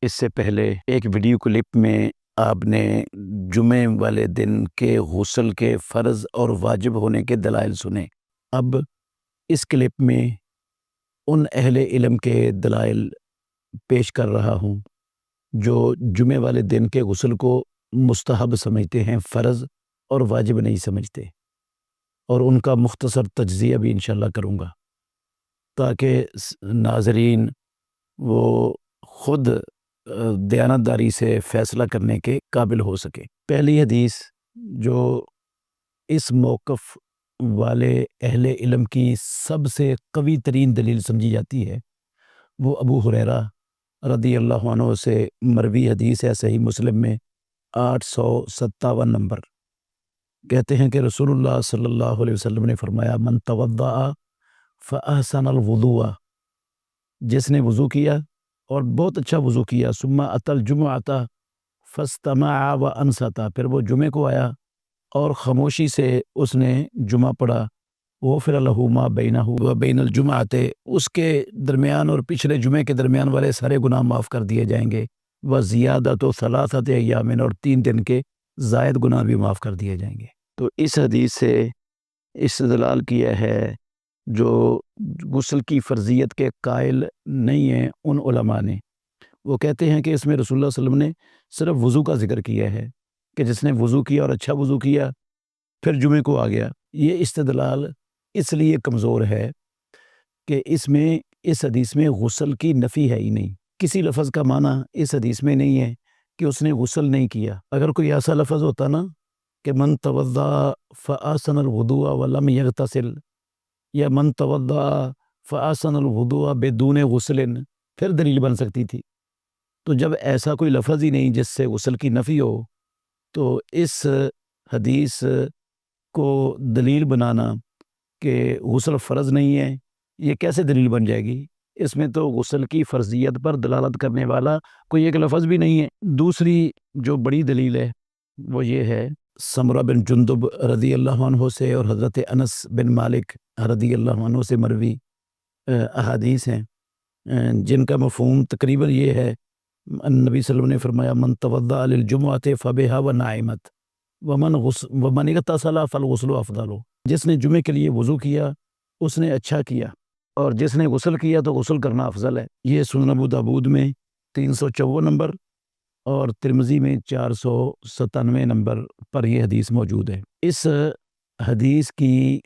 اس سے پہلے ایک ویڈیو کلپ میں آپ نے جمعے والے دن کے غسل کے فرض اور واجب ہونے کے دلائل سنے۔ اب اس کلپ میں ان اہل علم کے دلائل پیش کر رہا ہوں جو جمعے والے دن کے غسل کو مستحب سمجھتے ہیں، فرض اور واجب نہیں سمجھتے، اور ان کا مختصر تجزیہ بھی انشاءاللہ کروں گا تاکہ ناظرین وہ خود دیانتداری سے فیصلہ کرنے کے قابل ہو سکے۔ پہلی حدیث جو اس موقف والے اہل علم کی سب سے قوی ترین دلیل سمجھی جاتی ہے وہ ابو ہریرہ رضی اللہ عنہ سے مروی حدیث ہے، صحیح مسلم میں 857 نمبر۔ کہتے ہیں کہ رسول اللہ صلی اللہ علیہ وسلم نے فرمایا، من توضأ فأحسن الوضوء، جس نے وضو کیا اور بہت اچھا وضو کیا، ثم أتى الجمعة فاستمع وأنصت، پھر وہ جمعے کو آیا اور خاموشی سے اس نے جمعہ پڑھا، غفر له ما بینہ وبین الجمعۃ، اس کے درمیان اور پچھلے جمعے کے درمیان والے سارے گناہ معاف کر دیے جائیں گے، وزیادۃ ثلاثۃ ایام، اور 3 دن کے زائد گناہ بھی معاف کر دیے جائیں گے۔ تو اس حدیث سے استدلال کیا ہے جو غسل کی فرضیت کے قائل نہیں ہیں ان علماء نے، وہ کہتے ہیں کہ اس میں رسول اللہ صلی اللہ علیہ وسلم نے صرف وضو کا ذکر کیا ہے کہ جس نے وضو کیا اور اچھا وضو کیا پھر جمعے کو آ گیا۔ یہ استدلال اس لیے کمزور ہے کہ اس حدیث میں غسل کی نفی ہے ہی نہیں، کسی لفظ کا معنی اس حدیث میں نہیں ہے کہ اس نے غسل نہیں کیا۔ اگر کوئی ایسا لفظ ہوتا نا کہ من توضأ فأحسن الوضوء ولم یغتسل، یا من توضأ فأحسن الوضوء بدون غسل، پھر دلیل بن سکتی تھی۔ تو جب ایسا کوئی لفظ ہی نہیں جس سے غسل کی نفی ہو، تو اس حدیث کو دلیل بنانا کہ غسل فرض نہیں ہے، یہ کیسے دلیل بن جائے گی؟ اس میں تو غسل کی فرضیت پر دلالت کرنے والا کوئی ایک لفظ بھی نہیں ہے۔ دوسری جو بڑی دلیل ہے وہ یہ ہے، سمرہ بن جندب رضی اللہ عنہ سے اور حضرت انس بن مالک رضی اللہ عنہ سے مروی احادیث ہیں جن کا مفہوم تقریباً یہ ہے، نبی صلی اللہ علیہ وسلم نے فرمایا، من توضأ للجمعۃ فبها ونعمت ومن اغتسل فالغسل افضل، جس نے جمعے کے لیے وضو کیا اس نے اچھا کیا، اور جس نے غسل کیا تو غسل کرنا افضل ہے۔ یہ سنن ابو داؤد میں 354 نمبر اور ترمذی میں 497 نمبر پر یہ حدیث موجود ہے۔ اس حدیث کی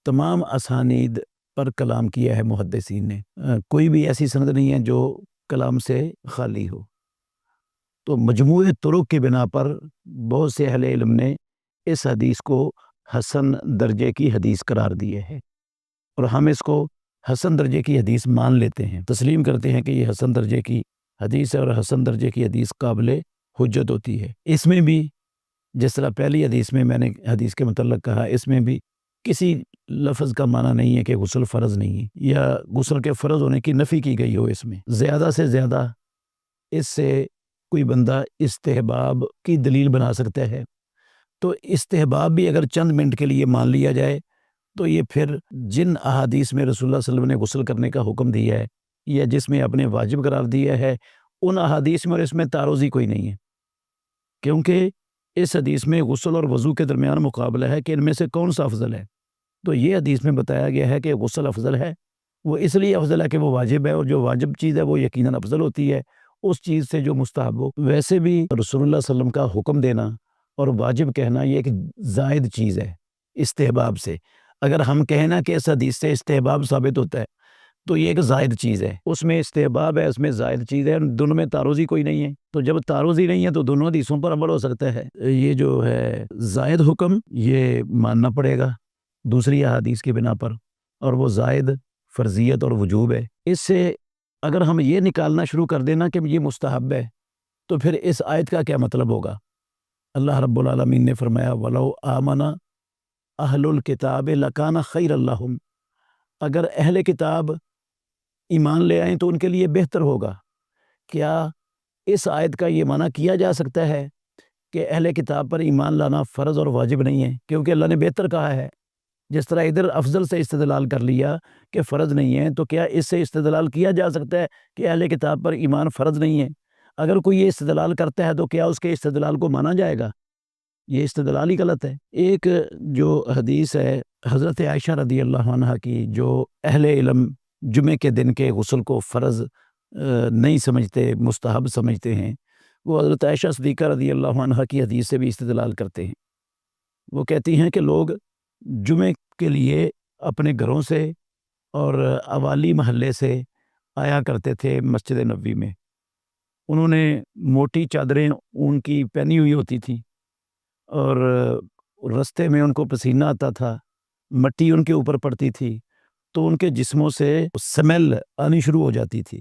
تمام اسانید پر کلام کیا ہے محدثین نے، کوئی بھی ایسی سند نہیں ہے جو کلام سے خالی ہو۔ تو مجموعہ طرق کی بنا پر بہت سے اہل علم نے اس حدیث کو حسن درجے کی حدیث قرار دیے ہے، اور ہم اس کو حسن درجے کی حدیث مان لیتے ہیں، تسلیم کرتے ہیں کہ یہ حسن درجے کی حدیث ہے، اور حسن درجے کی حدیث قابل حجت ہوتی ہے۔ اس میں بھی جس طرح پہلی حدیث میں میں نے حدیث کے متعلق کہا، اس میں بھی کسی لفظ کا معنی نہیں ہے کہ غسل فرض نہیں ہے یا غسل کے فرض ہونے کی نفی کی گئی ہو۔ اس میں زیادہ سے زیادہ اس سے کوئی بندہ استحباب کی دلیل بنا سکتا ہے، تو استحباب بھی اگر چند منٹ کے لیے مان لیا جائے تو یہ پھر جن احادیث میں رسول اللہ صلی اللہ علیہ وسلم نے غسل کرنے کا حکم دیا ہے یا جس میں اپنے واجب قرار دیا ہے، ان احادیث میں اور اس میں تعارض ہی کوئی نہیں ہے، کیونکہ اس حدیث میں غسل اور وضو کے درمیان مقابلہ ہے کہ ان میں سے کون سا افضل ہے۔ تو یہ حدیث میں بتایا گیا ہے کہ غسل افضل ہے، وہ اس لیے افضل ہے کہ وہ واجب ہے، اور جو واجب چیز ہے وہ یقیناً افضل ہوتی ہے اس چیز سے جو مستحب ہو۔ ویسے بھی رسول اللہ صلی اللہ علیہ وسلم کا حکم دینا اور واجب کہنا یہ ایک زائد چیز ہے استحباب سے۔ اگر ہم کہنا کہ اس حدیث سے استحباب ثابت ہوتا ہے تو یہ ایک زائد چیز ہے، اس میں استحباب ہے، اس میں زائد چیز ہے، دونوں میں تعارض ہی کوئی نہیں ہے۔ تو جب تعارض ہی نہیں ہے تو دونوں حدیثوں پر عمل ہو سکتا ہے۔ یہ جو ہے زائد حکم یہ ماننا پڑے گا دوسری احادیث کی بنا پر، اور وہ زائد فرضیت اور وجوب ہے۔ اس سے اگر ہم یہ نکالنا شروع کر دینا کہ یہ مستحب ہے تو پھر اس آیت کا کیا مطلب ہوگا؟ اللہ رب العالمین نے فرمایا، وَلَوْ آمَنَ أَهْلُ الْكِتَابِ لَكَانَ خَيْرًا لَهُمْ، اگر اہل کتاب ایمان لے آئیں تو ان کے لیے بہتر ہوگا۔ کیا اس آیت کا یہ معنی کیا جا سکتا ہے کہ اہل کتاب پر ایمان لانا فرض اور واجب نہیں ہے کیونکہ اللہ نے بہتر کہا ہے؟ جس طرح ادھر افضل سے استدلال کر لیا کہ فرض نہیں ہے، تو کیا اس سے استدلال کیا جا سکتا ہے کہ اہل کتاب پر ایمان فرض نہیں ہے؟ اگر کوئی یہ استدلال کرتا ہے تو کیا اس کے استدلال کو مانا جائے گا؟ یہ استدلال ہی غلط ہے۔ ایک جو حدیث ہے حضرت عائشہ رضی اللہ عنہا کی، جو اہل علم جمعے کے دن کے غسل کو فرض نہیں سمجھتے، مستحب سمجھتے ہیں، وہ حضرت عائشہ صدیقہ رضی اللہ عنہا کی حدیث سے بھی استدلال کرتے ہیں۔ وہ کہتی ہیں کہ لوگ جمعے کے لیے اپنے گھروں سے اور اوالی محلے سے آیا کرتے تھے مسجد نبوی میں۔ انہوں نے موٹی چادریں اون کی پہنی ہوئی ہوتی تھیں، اور رستے میں ان کو پسینہ آتا تھا، مٹی ان کے اوپر پڑتی تھی، تو ان کے جسموں سے سمیل آنی شروع ہو جاتی تھی۔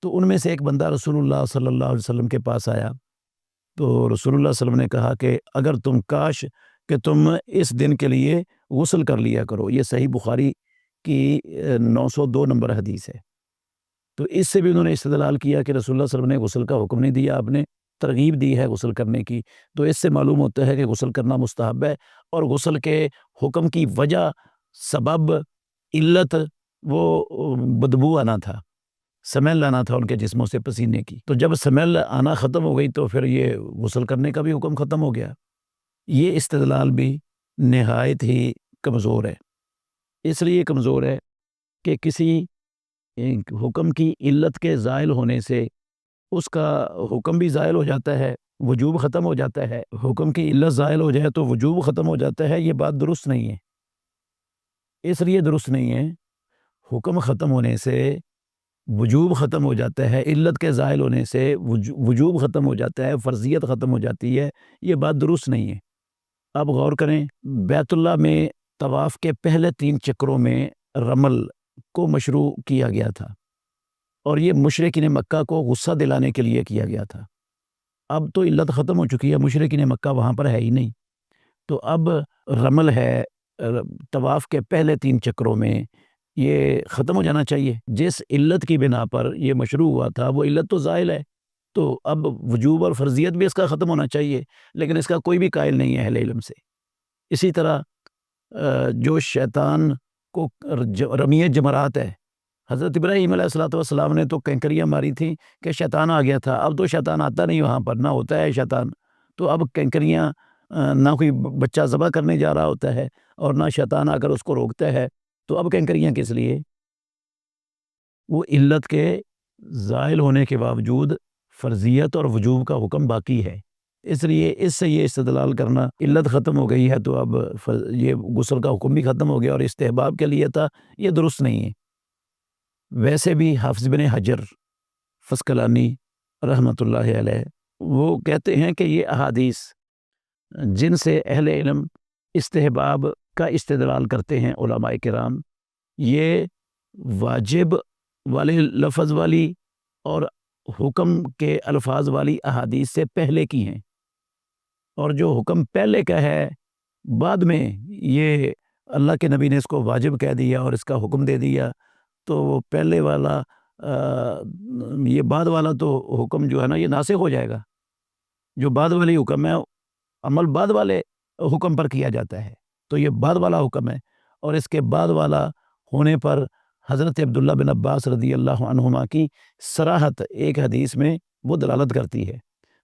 تو ان میں سے ایک بندہ رسول اللہ صلی اللہ علیہ وسلم کے پاس آیا، تو رسول اللہ صلی اللہ علیہ وسلم نے کہا کہ اگر تم کاش کہ تم اس دن کے لیے غسل کر لیا کرو۔ یہ صحیح بخاری کی 902 نمبر حدیث ہے۔ تو اس سے بھی انہوں نے استدلال کیا کہ رسول اللہ صلی اللہ علیہ وسلم نے غسل کا حکم نہیں دیا، آپ نے ترغیب دی ہے غسل کرنے کی۔ تو اس سے معلوم ہوتا ہے کہ غسل کرنا مستحب ہے، اور غسل کے حکم کی وجہ، سبب، علت وہ بدبو آنا تھا، سمیل آنا تھا ان کے جسموں سے پسینے کی۔ تو جب سمیل آنا ختم ہو گئی تو پھر یہ غسل کرنے کا بھی حکم ختم ہو گیا۔ یہ استدلال بھی نہایت ہی کمزور ہے۔ اس لیے کمزور ہے کہ کسی حکم کی علت کے زائل ہونے سے اس کا حکم بھی زائل ہو جاتا ہے، وجوب ختم ہو جاتا ہے۔ حکم کی علت زائل ہو جائے تو وجوب ختم ہو جاتا ہے، یہ بات درست نہیں ہے۔ اس لیے درست نہیں ہے، حکم ختم ہونے سے وجوب ختم ہو جاتا ہے، علت کے زائل ہونے سے وجوب ختم ہو جاتا ہے، فرضیت ختم ہو جاتی ہے، یہ بات درست نہیں ہے۔ اب غور کریں، بیت اللہ میں طواف کے پہلے 3 چکروں میں رمل کو مشروع کیا گیا تھا، اور یہ مشرکین مکہ کو غصہ دلانے کے لیے کیا گیا تھا۔ اب تو علت ختم ہو چکی ہے، مشرکین مکہ وہاں پر ہے ہی نہیں، تو اب رمل ہے طواف کے پہلے 3 چکروں میں، یہ ختم ہو جانا چاہیے۔ جس علت کی بنا پر یہ مشروع ہوا تھا وہ علت تو زائل ہے، تو اب وجوب اور فرضیت بھی اس کا ختم ہونا چاہیے، لیکن اس کا کوئی بھی قائل نہیں ہے اہل علم سے۔ اسی طرح جو شیطان کو رمیہ جمرات ہے، حضرت ابراہیم علیہ السلام نے تو کنکریاں ماری تھیں کہ شیطان آ گیا تھا، اب تو شیطان آتا نہیں وہاں پر، نہ ہوتا ہے شیطان، تو اب کنکریاں، نہ کوئی بچہ ذبح کرنے جا رہا ہوتا ہے اور نہ شیطان آ کر اس کو روکتا ہے، تو اب کنکریاں کس لیے؟ وہ علت کے زائل ہونے کے باوجود فرضیت اور وجوب کا حکم باقی ہے۔ اس لیے اس سے یہ استدلال کرنا علت ختم ہو گئی ہے تو اب یہ غسل کا حکم بھی ختم ہو گیا اور استحباب کے لیے تھا، یہ درست نہیں ہے۔ ویسے بھی حافظ بن حجر فسقلانی رحمۃ اللہ علیہ وہ کہتے ہیں کہ یہ احادیث جن سے اہل علم استحباب کا استدلال کرتے ہیں علماء کرام، یہ واجب والے لفظ والی اور حکم کے الفاظ والی احادیث سے پہلے کی ہیں، اور جو حکم پہلے کا ہے بعد میں یہ اللہ کے نبی نے اس کو واجب کہہ دیا اور اس کا حکم دے دیا، تو وہ پہلے والا یہ بعد والا تو حکم جو ہے نا یہ ناسخ ہو جائے گا۔ جو بعد والی حکم ہے، عمل بعد والے حکم پر کیا جاتا ہے، تو یہ بعد والا حکم ہے، اور اس کے بعد والا ہونے پر حضرت عبداللہ بن عباس رضی اللہ عنہما کی صراحت ایک حدیث میں وہ دلالت کرتی ہے۔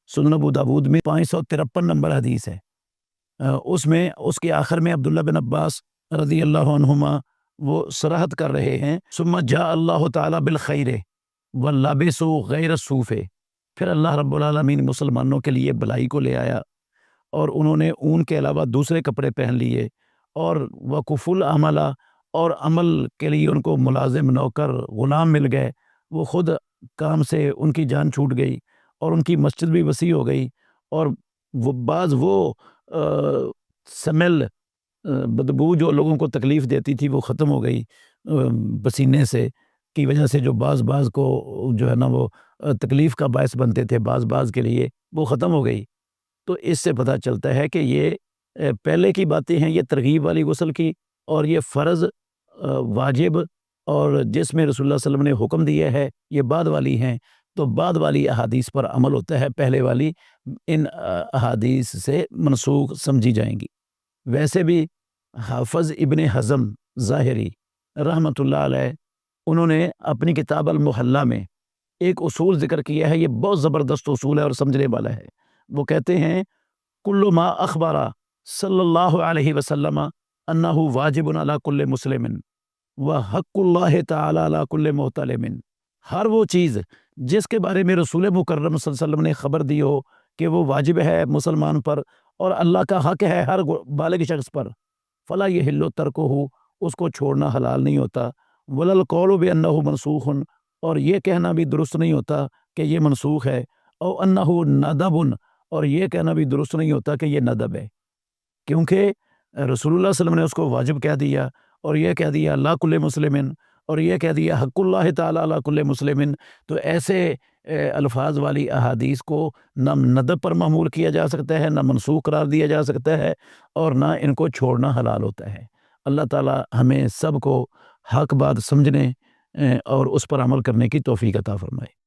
سنن ابو داود میں 553 نمبر حدیث ہے، اس میں اس کے آخر میں عبداللہ بن عباس رضی اللہ عنہما وہ صراحت کر رہے ہیں، ثم جاء اللہ تعالی بالخیر واللبسوا غیر الصوف، پھر اللہ رب العالمین مسلمانوں کے لیے بلائی کو لے آیا اور انہوں نے اون کے علاوہ دوسرے کپڑے پہن لیے، اور وقف العمل، اور عمل کے لیے ان کو ملازم، نوکر، غلام مل گئے، وہ خود کام سے ان کی جان چھوٹ گئی اور ان کی مسجد بھی وسیع ہو گئی، اور وہ بعض وہ سمیل، بدبو جو لوگوں کو تکلیف دیتی تھی وہ ختم ہو گئی، پسینے سے کی وجہ سے جو بعض کو جو ہے نا وہ تکلیف کا باعث بنتے تھے بعض کے لیے، وہ ختم ہو گئی۔ تو اس سے پتہ چلتا ہے کہ یہ پہلے کی باتیں ہیں، یہ ترغیب والی غسل کی، اور یہ فرض، واجب، اور جس میں رسول اللہ صلی اللہ علیہ وسلم نے حکم دیا ہے یہ بعد والی ہیں، تو بعد والی احادیث پر عمل ہوتا ہے، پہلے والی ان احادیث سے منسوخ سمجھی جائیں گی۔ ویسے بھی حافظ ابن حزم ظاہری رحمۃ اللہ علیہ انہوں نے اپنی کتاب المحلہ میں ایک اصول ذکر کیا ہے، یہ بہت زبردست اصول ہے اور سمجھنے والا ہے۔ وہ کہتے ہیں کل ما اخبر صلی اللہ علیہ وسلم انہ واجب علی کل مسلم وحق اللہ تعالی علی کل محتلم۔ ہر وہ چیز جس کے بارے میں رسول مکرم صلی اللہ علیہ وسلم نے خبر دی ہو کہ وہ واجب ہے مسلمان پر اور اللہ کا حق ہے ہر بالغ شخص پر، فلا یحل ترکہ، اس کو چھوڑنا حلال نہیں ہوتا، ولا القول بانہ منسوخ، اور یہ کہنا بھی درست نہیں ہوتا کہ یہ منسوخ ہے، او انہ ندب، اور یہ کہنا بھی درست نہیں ہوتا کہ یہ ندب ہے، کیونکہ رسول اللہ صلی اللہ علیہ وسلم نے اس کو واجب کہہ دیا اور یہ کہہ دیا اللہ کل مسلمن، اور یہ کہہ دیا حق اللہ تعالی علی کل مسلمن، تو ایسے الفاظ والی احادیث کو نہ ندب پر معمول کیا جا سکتا ہے، نہ منسوخ قرار دیا جا سکتا ہے، اور نہ ان کو چھوڑنا حلال ہوتا ہے۔ اللہ تعالی ہمیں سب کو حق بات سمجھنے اور اس پر عمل کرنے کی توفیق عطا فرمائے۔